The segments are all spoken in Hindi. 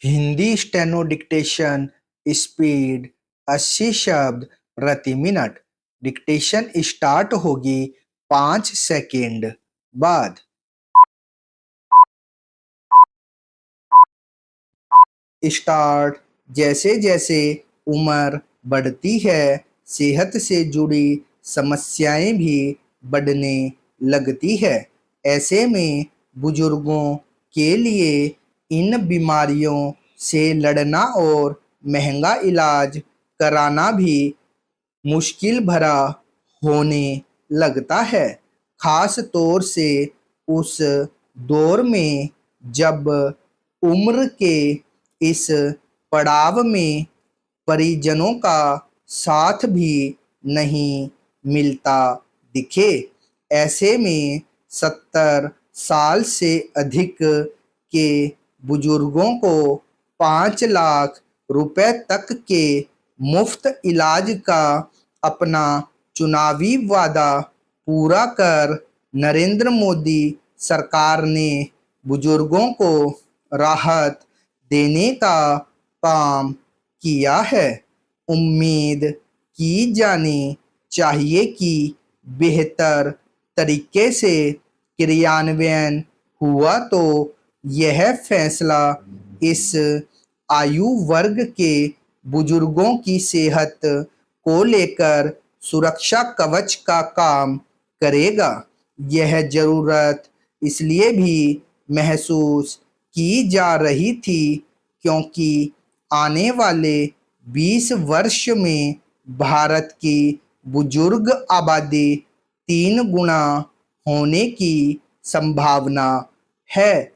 हिंदी स्टेनो डिक्टेशन स्पीड 80 शब्द प्रति मिनट। डिक्टेशन स्टार्ट होगी 5 सेकेंड बाद। स्टार्ट। जैसे जैसे उम्र बढ़ती है, सेहत से जुड़ी समस्याएं भी बढ़ने लगती है। ऐसे में बुजुर्गों के लिए इन बीमारियों से लड़ना और महंगा इलाज कराना भी मुश्किल भरा होने लगता है। खास तौर से उस दौर में जब उम्र के इस पड़ाव में परिजनों का साथ भी नहीं मिलता दिखे। ऐसे में 70 साल से अधिक के बुजुर्गों को 5 लाख रुपए तक के मुफ्त इलाज का अपना चुनावी वादा पूरा कर नरेंद्र मोदी सरकार ने बुजुर्गों को राहत देने का काम किया है। उम्मीद की जानी चाहिए कि बेहतर तरीके से क्रियान्वयन हुआ तो यह फैसला इस आयु वर्ग के बुजुर्गों की सेहत को लेकर सुरक्षा कवच का काम करेगा। यह जरूरत इसलिए भी महसूस की जा रही थी क्योंकि आने वाले 20 वर्ष में भारत की बुजुर्ग आबादी 3 गुना होने की संभावना है।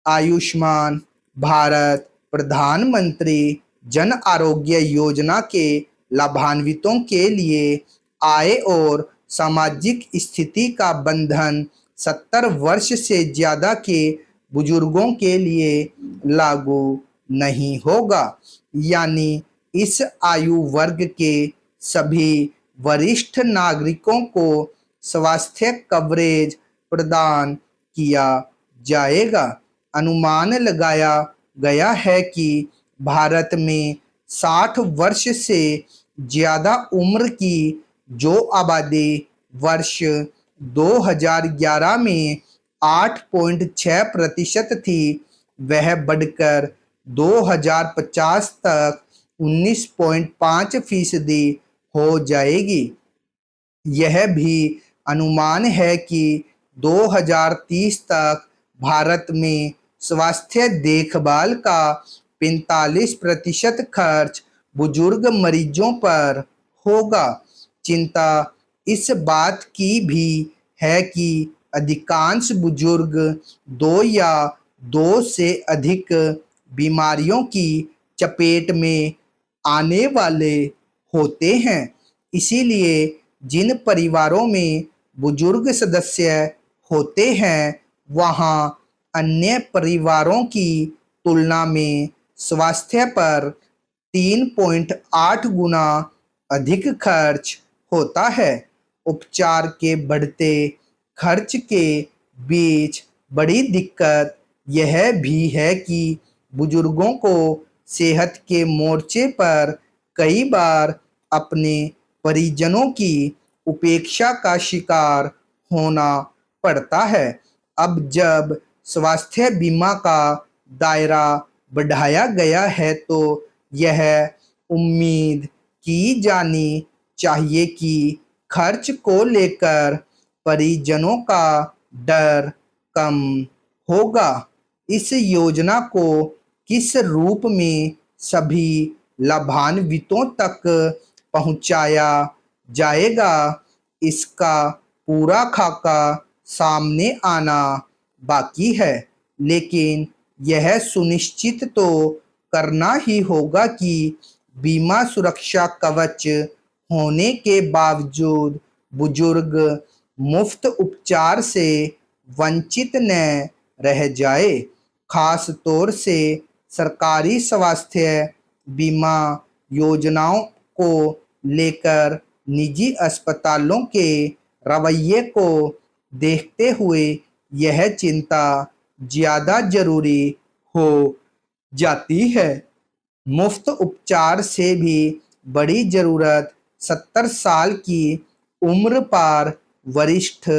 आयुष्मान भारत प्रधानमंत्री जन आरोग्य योजना के लाभान्वितों के लिए आय और सामाजिक स्थिति का बंधन 70 वर्ष से ज्यादा के बुजुर्गों के लिए लागू नहीं होगा। यानी इस आयु वर्ग के सभी वरिष्ठ नागरिकों को स्वास्थ्य कवरेज प्रदान किया जाएगा। अनुमान लगाया गया है कि भारत में 60 वर्ष से ज्यादा उम्र की जो आबादी वर्ष 2011 में 8.6% थी, वह बढ़कर 2050 तक 19.5% हो जाएगी। यह भी अनुमान है कि 2030 तक भारत में स्वास्थ्य देखभाल का 45% खर्च बुजुर्ग मरीजों पर होगा। चिंता इस बात की भी है कि अधिकांश बुजुर्ग 2 या 2 से अधिक बीमारियों की चपेट में आने वाले होते हैं। इसीलिए जिन परिवारों में बुजुर्ग सदस्य होते हैं, वहां अन्य परिवारों की तुलना में स्वास्थ्य पर 3.8 गुना अधिक खर्च होता है। उपचार के बढ़ते खर्च के बीच बड़ी दिक्कत यह भी है कि बुजुर्गों को सेहत के मोर्चे पर कई बार अपने परिजनों की उपेक्षा का शिकार होना पड़ता है। अब जब स्वास्थ्य बीमा का दायरा बढ़ाया गया है तो यह उम्मीद की जानी चाहिए कि खर्च को लेकर परिजनों का डर कम होगा। इस योजना को किस रूप में सभी लाभान्वितों तक पहुंचाया जाएगा, इसका पूरा खाका सामने आना बाकी है। लेकिन यह सुनिश्चित तो करना ही होगा कि बीमा सुरक्षा कवच होने के बावजूद बुजुर्ग मुफ्त उपचार से वंचित न रह जाए। खास तौर से सरकारी स्वास्थ्य बीमा योजनाओं को लेकर निजी अस्पतालों के रवैये को देखते हुए यह चिंता ज्यादा जरूरी हो जाती है। मुफ्त उपचार से भी बड़ी जरूरत 70 साल की उम्र पार वरिष्ठ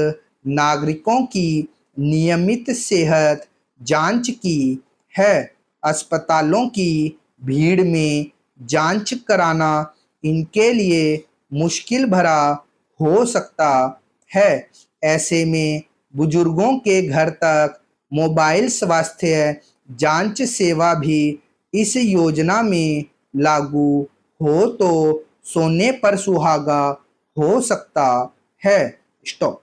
नागरिकों की नियमित सेहत जांच की है। अस्पतालों की भीड़ में जांच कराना इनके लिए मुश्किल भरा हो सकता है। ऐसे में बुजुर्गों के घर तक मोबाइल स्वास्थ्य जांच सेवा भी इस योजना में लागू हो तो सोने पर सुहागा हो सकता है। स्टॉप।